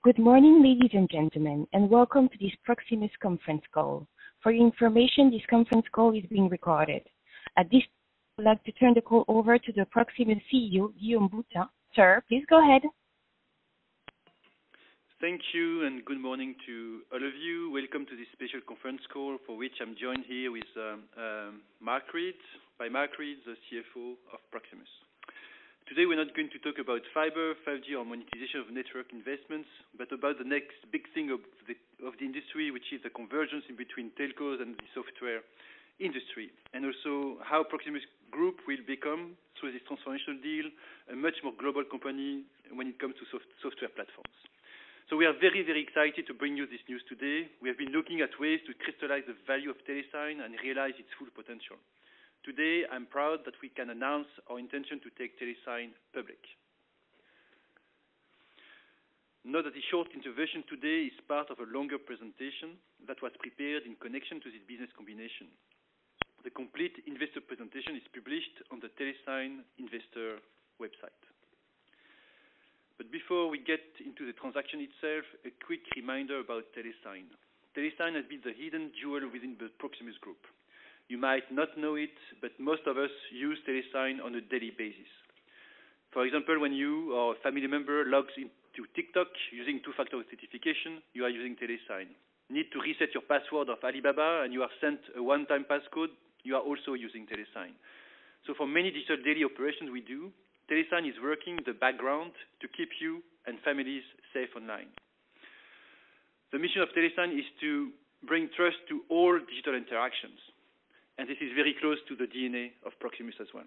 Good morning, ladies and gentlemen, and welcome to this Proximus conference call. For your information, this conference call is being recorded. At this time, I would like to turn the call over to the Proximus CEO, Guillaume Boutin. Sir, please go ahead. Thank you, and good morning to all of you. Welcome to this special conference call, for which I'm joined here with Mark Reed, the CFO of Proximus. Today we're not going to talk about fiber, 5G or monetization of network investments, but about the next big thing of the industry, which is the convergence in between telcos and the software industry, and also how Proximus Group will become, through this transformational deal, a much more global company when it comes to software platforms. So we are very, very excited to bring you this news today. We have been looking at ways to crystallize the value of TeleSign and realize its full potential. Today, I'm proud that we can announce our intention to take TeleSign public. Note that the short intervention today is part of a longer presentation that was prepared in connection to this business combination. The complete investor presentation is published on the TeleSign investor website. But before we get into the transaction itself, a quick reminder about TeleSign. TeleSign has been the hidden jewel within the Proximus Group. You might not know it, but most of us use TeleSign on a daily basis. For example, when you or a family member logs into TikTok using two-factor authentication, you are using TeleSign. Need to reset your password of Alibaba and you are sent a one-time passcode, you are also using TeleSign. So for many digital daily operations we do, TeleSign is working in the background to keep you and families safe online. The mission of TeleSign is to bring trust to all digital interactions. And this is very close to the DNA of Proximus as well.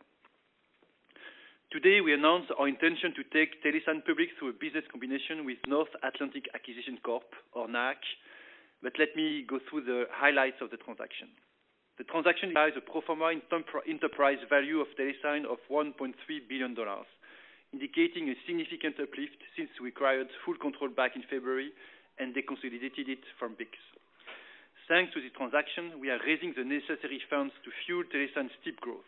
Today, we announce our intention to take TeleSign public through a business combination with North Atlantic Acquisition Corp, or NAAC. But let me go through the highlights of the transaction. The transaction implies a pro forma enterprise value of TeleSign of $1.3 billion, indicating a significant uplift since we acquired full control back in February and deconsolidated it from BICS. Thanks to this transaction, we are raising the necessary funds to fuel TeleSign's steep growth.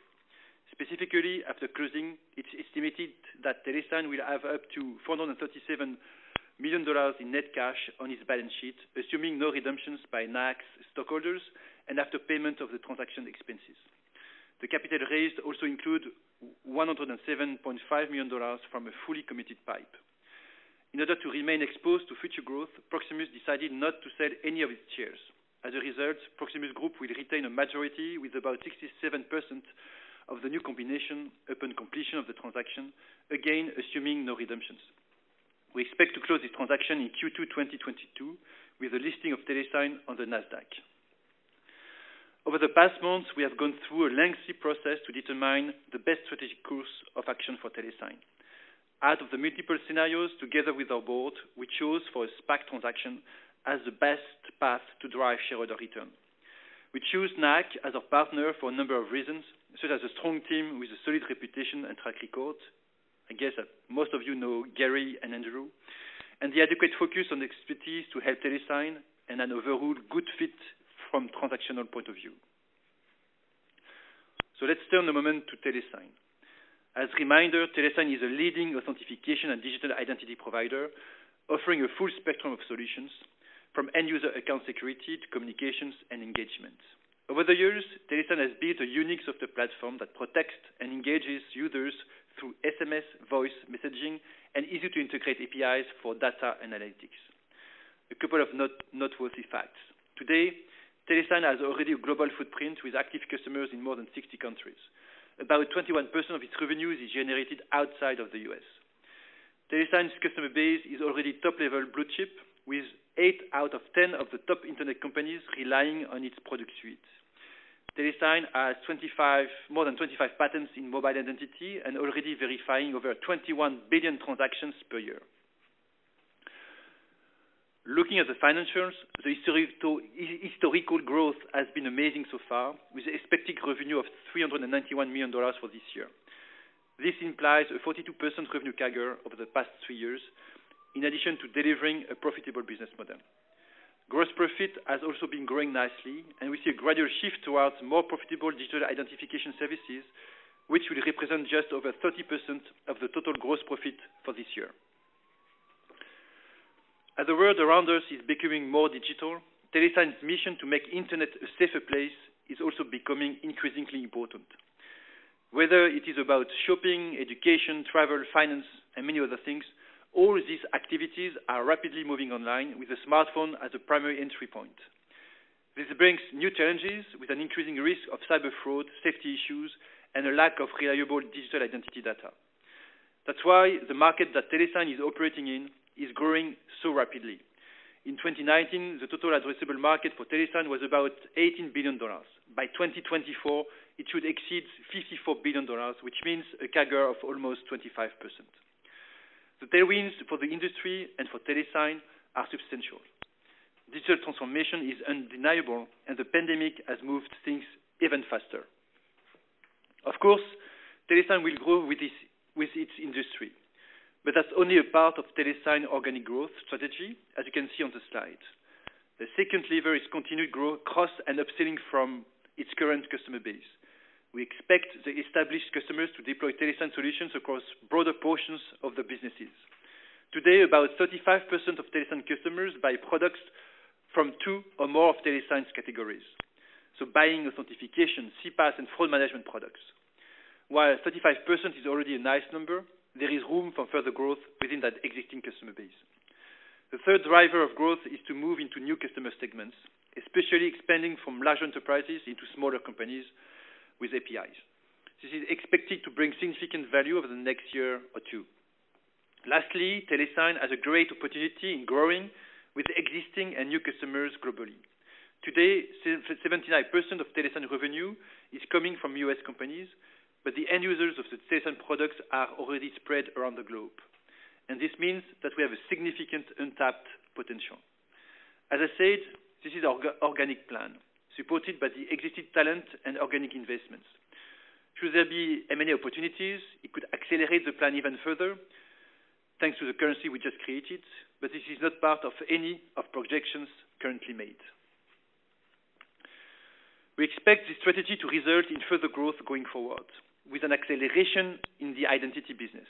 Specifically, after closing, it's estimated that TeleSign will have up to $437 million in net cash on its balance sheet, assuming no redemptions by NAAC's stockholders and after payment of the transaction expenses. The capital raised also include $107.5 million from a fully committed PIPE. In order to remain exposed to future growth, Proximus decided not to sell any of its shares. As a result, Proximus Group will retain a majority with about 67% of the new combination upon completion of the transaction, again assuming no redemptions. We expect to close this transaction in Q2 2022 with the listing of TeleSign on the Nasdaq. Over the past months, we have gone through a lengthy process to determine the best strategic course of action for TeleSign. Out of the multiple scenarios, together with our board, we chose for a SPAC transaction as the best path to drive shareholder return. We choose NAAC as our partner for a number of reasons, such as a strong team with a solid reputation and track record. I guess that most of you know Gary and Andrew, and the adequate focus on expertise to help TeleSign, and an overall good fit from transactional point of view. So let's turn a moment to TeleSign. As a reminder, TeleSign is a leading authentication and digital identity provider, offering a full spectrum of solutions, from end-user account security to communications and engagement. Over the years, TeleSign has built a unique software platform that protects and engages users through SMS, voice, messaging, and easy-to-integrate APIs for data analytics. A couple of noteworthy facts. Today, TeleSign has already a global footprint with active customers in more than 60 countries. About 21% of its revenues is generated outside of the US. TeleSign's customer base is already top-level blue chip, with 8 out of 10 of the top internet companies relying on its product suite. TeleSign has more than 25 patents in mobile identity and already verifying over 21 billion transactions per year. Looking at the financials, the historical growth has been amazing so far, with an expected revenue of $391 million for this year. This implies a 42% revenue CAGR over the past 3 years, in addition to delivering a profitable business model. Gross profit has also been growing nicely, and we see a gradual shift towards more profitable digital identification services, which will represent just over 30% of the total gross profit for this year. As the world around us is becoming more digital, TeleSign's mission to make internet a safer place is also becoming increasingly important. Whether it is about shopping, education, travel, finance, and many other things, all these activities are rapidly moving online with a smartphone as a primary entry point. This brings new challenges with an increasing risk of cyber fraud, safety issues, and a lack of reliable digital identity data. That's why the market that TeleSign is operating in is growing so rapidly. In 2019, the total addressable market for TeleSign was about $18 billion. By 2024, it should exceed $54 billion, which means a CAGR of almost 25%. The tailwinds for the industry and for TeleSign are substantial. Digital transformation is undeniable, and the pandemic has moved things even faster. Of course, TeleSign will grow with its industry, but that's only a part of TeleSign organic growth strategy, as you can see on the slide. The second lever is continued growth, cross and upselling from its current customer base. We expect the established customers to deploy TeleSign solutions across broader portions of the businesses. Today, about 35% of TeleSign customers buy products from 2 or more of TeleSign's categories, so buying authentication, CPaaS, and fraud management products. While 35% is already a nice number, there is room for further growth within that existing customer base. The third driver of growth is to move into new customer segments, especially expanding from large enterprises into smaller companies with APIs. This is expected to bring significant value over the next year or two. Lastly, TeleSign has a great opportunity in growing with existing and new customers globally. Today, 79% of TeleSign revenue is coming from US companies, but the end users of the TeleSign products are already spread around the globe. And this means that we have a significant untapped potential. As I said, this is our organic plan, supported by the existing talent and organic investments. Should there be M&A opportunities, it could accelerate the plan even further, thanks to the currency we just created, but this is not part of any of projections currently made. We expect this strategy to result in further growth going forward, with an acceleration in the identity business.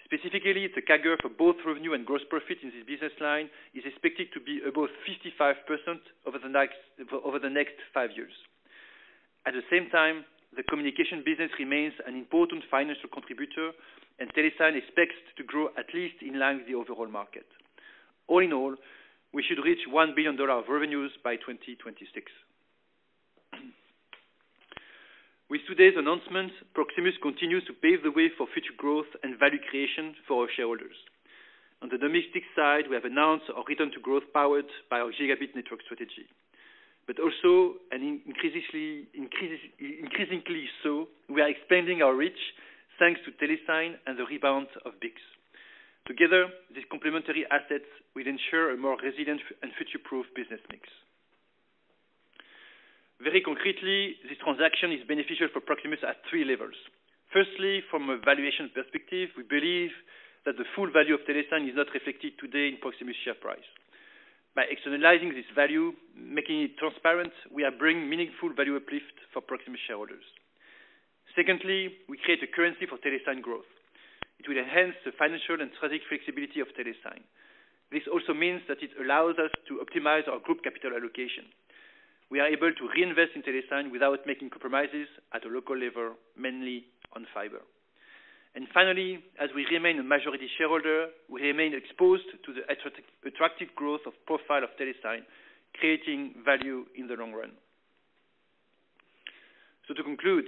Specifically, the CAGR for both revenue and gross profit in this business line is expected to be above 55% over the next 5 years. At the same time, the communication business remains an important financial contributor, and TeleSign expects to grow at least in line with the overall market. All in all, we should reach $1 billion of revenues by 2026. With today's announcement, Proximus continues to pave the way for future growth and value creation for our shareholders. On the domestic side, we have announced our return to growth powered by our gigabit network strategy. But also, and increasingly so, we are expanding our reach thanks to TeleSign and the rebound of BICS. Together, these complementary assets will ensure a more resilient and future-proof business mix. Very concretely, this transaction is beneficial for Proximus at 3 levels. Firstly, from a valuation perspective, we believe that the full value of TeleSign is not reflected today in Proximus' share price. By externalizing this value, making it transparent, we are bringing meaningful value uplift for Proximus shareholders. Secondly, we create a currency for TeleSign growth. It will enhance the financial and strategic flexibility of TeleSign. This also means that it allows us to optimize our group capital allocation. We are able to reinvest in TeleSign without making compromises at a local level, mainly on fiber. And finally, as we remain a majority shareholder, we remain exposed to the attractive growth of profile of TeleSign, creating value in the long run. So to conclude,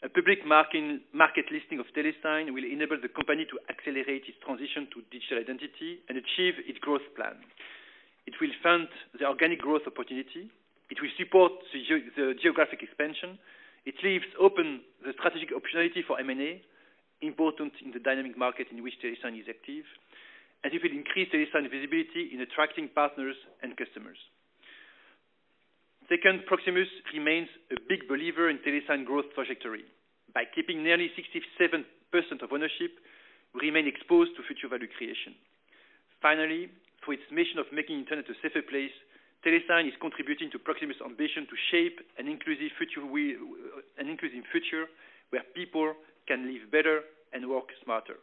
a public market listing of TeleSign will enable the company to accelerate its transition to digital identity and achieve its growth plan. It will fund the organic growth opportunity. It will support the geographic expansion. It leaves open the strategic opportunity for M&A, important in the dynamic market in which TeleSign is active, and it will increase TeleSign visibility in attracting partners and customers. Second, Proximus remains a big believer in TeleSign growth trajectory. By keeping nearly 67% of ownership, we remain exposed to future value creation. Finally, through its mission of making internet a safer place, TeleSign is contributing to Proximus' ambition to shape an inclusive future where people can live better and work smarter.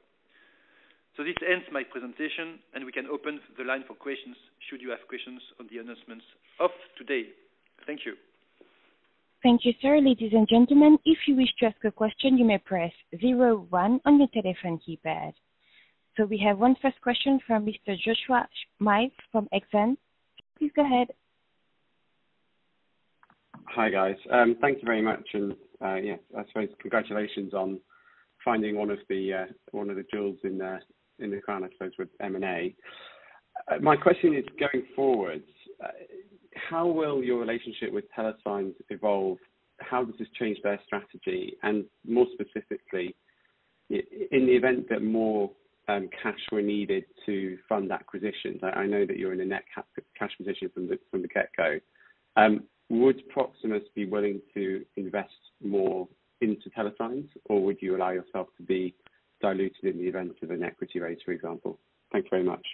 So this ends my presentation, and we can open the line for questions should you have questions on the announcements of today. Thank you. Thank you, sir. Ladies and gentlemen, if you wish to ask a question, you may press 01 on your telephone keypad. So we have one first question from Mr. Joshua Schmeid from Exane. Please go ahead. Hi, guys. Thank you very much, and yeah, I suppose congratulations on finding one of the jewels in the crown, I suppose, with M&A. My question is, going forward, how will your relationship with TeleSign evolve? How does this change their strategy? And more specifically, in the event that more cash were needed to fund acquisitions, I know that you're in a net cash position from the get-go. Would Proximus be willing to invest more into TeleSign, or would you allow yourself to be diluted in the event of an equity raise, for example? Thank you very much.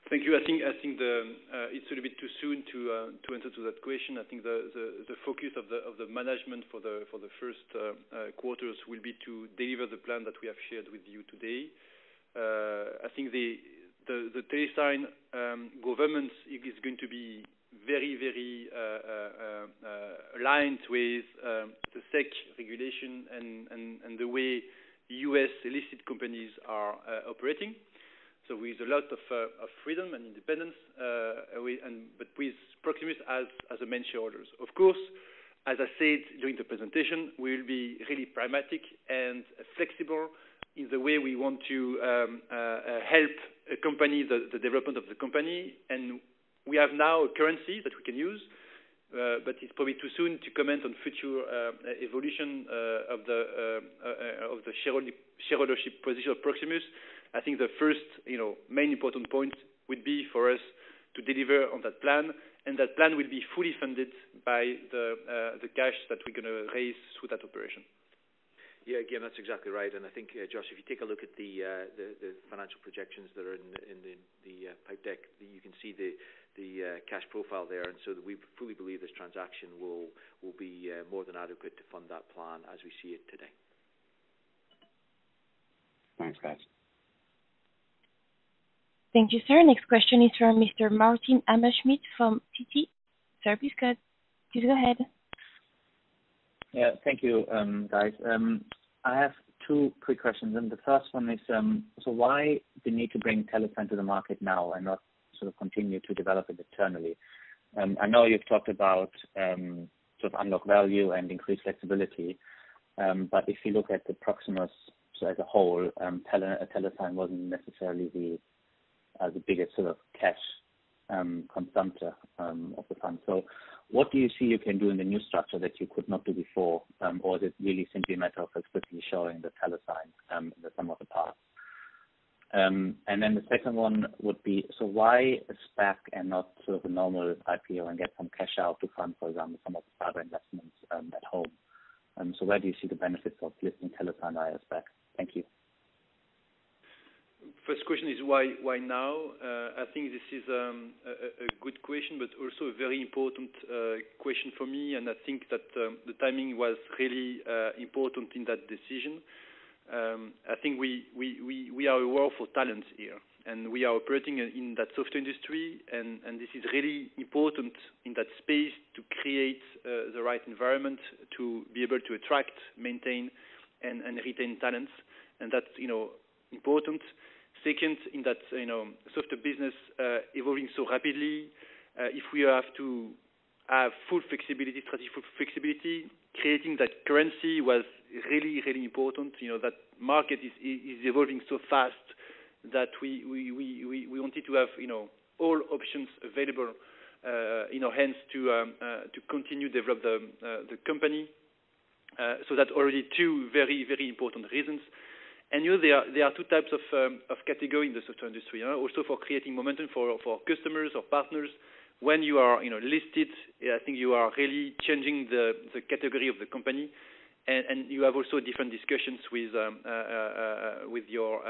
Thank you. I think it's a little bit too soon to answer to that question. I think the focus of the management for the first quarters will be to deliver the plan that we have shared with you today. I think the TeleSign government is going to be very, very aligned with the SEC regulation and the way US listed companies are operating. So with a lot of freedom and independence, but with Proximus as a main shareholders. Of course, as I said during the presentation, we will be really pragmatic and flexible in the way we want to help accompany the development of the company. And we have now a currency that we can use, but it's probably too soon to comment on future evolution of the shareholdership position of Proximus. I think the first, main important point would be for us to deliver on that plan, and that plan will be fully funded by the cash that we're going to raise through that operation. Yeah, again, that's exactly right. And I think, Josh, if you take a look at the financial projections that are in the pipe deck, you can see the cash profile there. And so we fully believe this transaction will be more than adequate to fund that plan as we see it today. Thanks, guys. Thank you, sir. Next question is from Mr. Martin Hammerschmidt from Citi. Sir, please go ahead. Yeah, thank you, guys. I have two quick questions. And the first one is, so why the need to bring TeleSign to the market now and not sort of continue to develop it internally? I know you've talked about sort of unlock value and increase flexibility, but if you look at the Proximus as a whole, TeleSign wasn't necessarily the biggest sort of cash consumptor of the fund. So what do you see you can do in the new structure that you could not do before, or is it really simply a matter of explicitly showing the TeleSign in the sum of the parts? And then the second one would be, so why a SPAC and not sort of a normal IPO and get some cash out to fund, for example, some of the startup investments at home? So where do you see the benefits of listing TeleSign via a SPAC? Thank you. First question is why now? I think this is a good question, but also a very important question for me, and I think that the timing was really important in that decision. I think we are a war for talent here, and we are operating in that software industry, and this is really important in that space to create the right environment to be able to attract, maintain, and retain talents, and that's important. Second, in that software business evolving so rapidly, if we have to have full flexibility, strategic full flexibility, creating that currency was really, really important. That market is evolving so fast that we wanted to have all options available in our hands to continue to develop the company. So that's already two very, very important reasons. And there are two types of category in the software industry. Also for creating momentum for customers or partners. When you are listed, I think you are really changing the category of the company, and you have also different discussions with your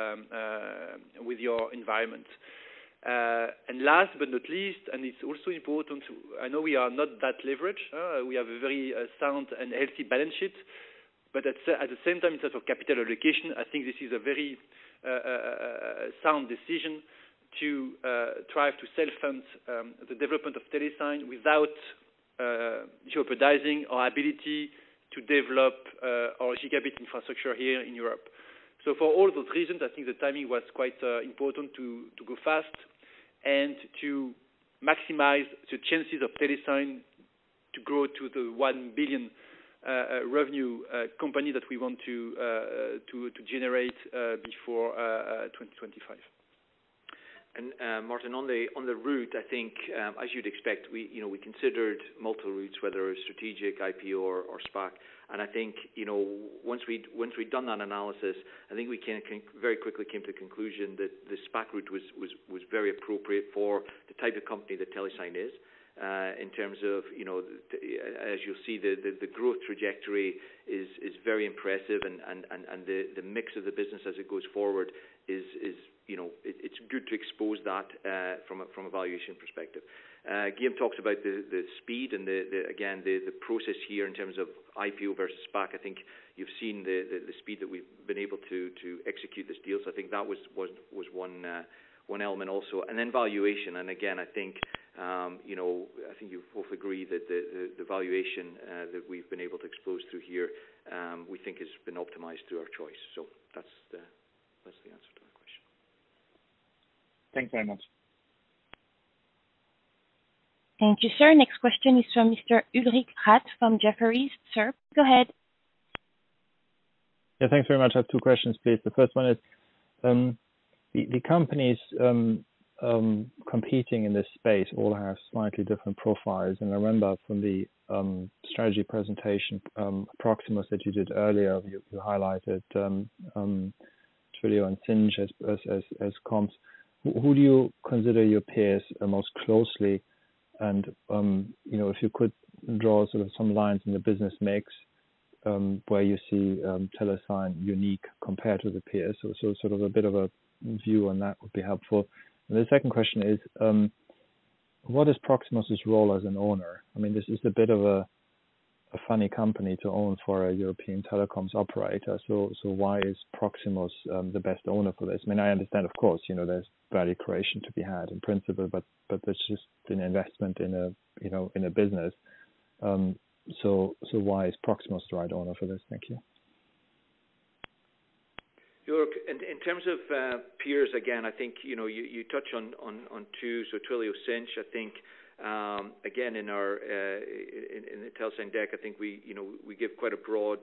environment. And last but not least, and it's also important, I know we are not that leveraged. We have a very sound and healthy balance sheet. But at the same time, in terms of capital allocation, I think this is a very sound decision to try to self-fund the development of TeleSign without jeopardizing our ability to develop our gigabit infrastructure here in Europe. So for all those reasons, I think the timing was quite important to go fast and to maximize the chances of TeleSign to grow to the 1 billion revenue company that we want to generate before 2025. And Martin, on the route, I think as you'd expect, we considered multiple routes, whether it's strategic, IPO, or SPAC. And I think once we'd done that analysis, I think we very quickly came to the conclusion that the SPAC route was very appropriate for the type of company that TeleSign is. In terms of as you'll see, the growth trajectory is very impressive, and the mix of the business as it goes forward is it's good to expose that from a valuation perspective. Guillaume talks about the speed and the process here in terms of IPO versus SPAC. I think you've seen the speed that we've been able to execute this deal. So I think that was one element also, and then valuation. And again, I think I think you both agree that the valuation that we've been able to expose through here, we think has been optimized through our choice. So that's the answer to that question. Thanks very much. Thank you, sir. Next question is from Mr. Ulrich Rathe from Jefferies. Sir, go ahead. Yeah, thanks very much. I have two questions, please. The first one is the companies competing in this space all have slightly different profiles. And I remember from the strategy presentation, Proximus that you did earlier, you highlighted Twilio and Sinch as comps. Who do you consider your peers most closely? And if you could draw sort of some lines in the business mix where you see TeleSign unique compared to the peers, so sort of a bit of a view on that would be helpful. And the second question is, what is Proximus's role as an owner? I mean, this is a bit of a funny company to own for a European telecoms operator. So why is Proximus the best owner for this? I mean, I understand, of course, there's value creation to be had in principle, but there's just an investment in a business. So why is Proximus the right owner for this? Thank you. In terms of peers, again, I think you touch on two. So Twilio, Sinch, I think again in our in the TeleSign deck, I think we give quite a broad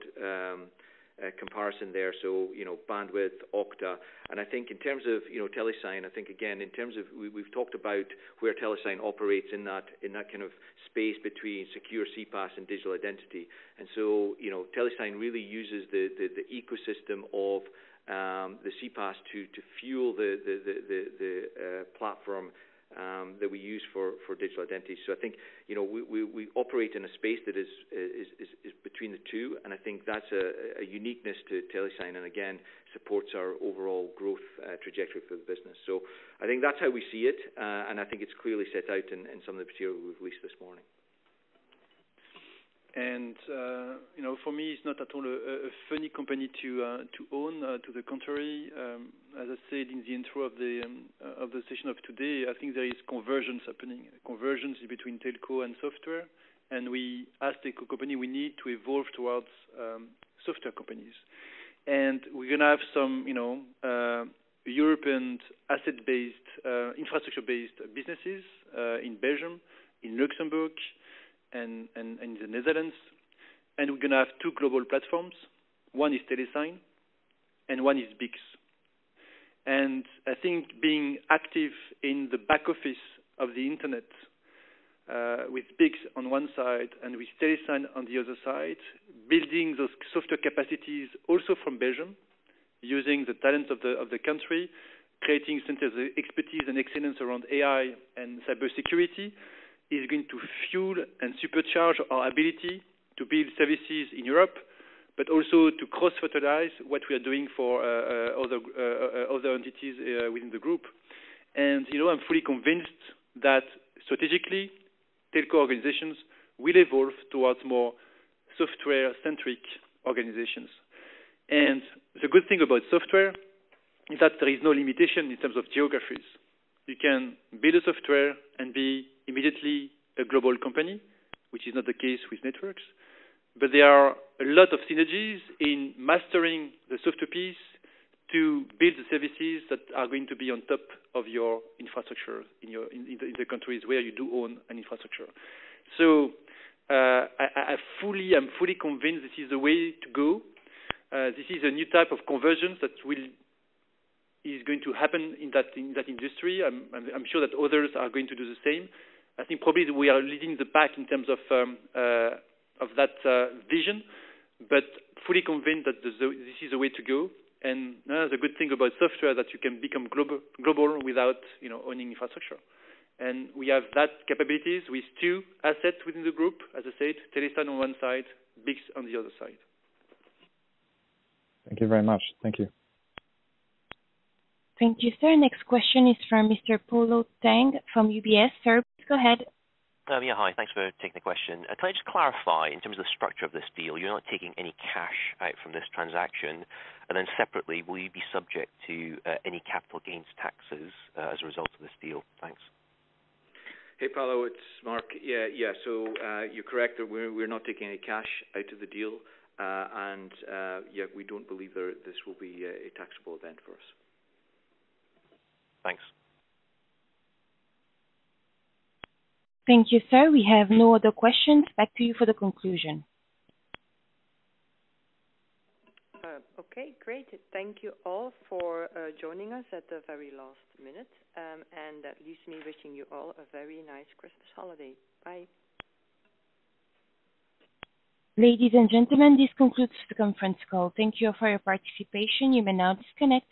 comparison there. So bandwidth, Okta, and I think in terms of TeleSign, I think again in terms of we've talked about where TeleSign operates in that kind of space between secure CPaaS and digital identity, and so TeleSign really uses the ecosystem of the CPaaS to fuel the platform that we use for digital identity. So I think we operate in a space that is between the two, and I think that's a uniqueness to TeleSign, and again supports our overall growth trajectory for the business. So I think that's how we see it, and I think it's clearly set out in some of the material we've released this morning. And for me, it's not at all a funny company to own. To the contrary, as I said in the intro of the session of today, I think there is convergence happening. Convergence between telco and software, and we, as telco company, we need to evolve towards software companies. And we're gonna have some, European asset-based, infrastructure-based businesses in Belgium, in Luxembourg, and in the Netherlands, and we're going to have two global platforms. One is TeleSign, and one is BICS. And I think being active in the back office of the internet with BICS on one side and with TeleSign on the other side, building those software capacities also from Belgium, using the talent of the country, creating centers of expertise and excellence around AI and cybersecurity, is going to fuel and supercharge our ability to build services in Europe, but also to cross-fertilize what we are doing for other entities within the group. And, I'm fully convinced that strategically, telco organizations will evolve towards more software-centric organizations. And the good thing about software is that there is no limitation in terms of geographies. You can build a software and be immediately a global company, which is not the case with networks. But there are a lot of synergies in mastering the software piece to build the services that are going to be on top of your infrastructure in the countries where you do own an infrastructure. So I'm fully convinced this is the way to go. This is a new type of convergence that is going to happen in that industry. I'm sure that others are going to do the same. I think probably we are leading the pack in terms of that vision, but fully convinced that this is the way to go. And the good thing about software is that you can become global without owning infrastructure. And we have that capabilities with two assets within the group, as I said, TeleSign on one side, BIX on the other side. Thank you very much. Thank you. Thank you, sir. Next question is from Mr. Polo Tang from UBS. Sir, please go ahead. Yeah, hi. Thanks for taking the question. Can I just clarify, in terms of the structure of this deal, you're not taking any cash out from this transaction, and then separately, will you be subject to any capital gains taxes as a result of this deal? Thanks. Hey, Paolo, it's Mark. Yeah. So you're correct that we're not taking any cash out of the deal, and we don't believe this will be a taxable event for us. Thanks. Thank you, sir. We have no other questions. Back to you for the conclusion. Okay, great. Thank you all for joining us at the very last minute. And that leaves me wishing you all a very nice Christmas holiday. Bye. Ladies and gentlemen, this concludes the conference call. Thank you for your participation. You may now disconnect.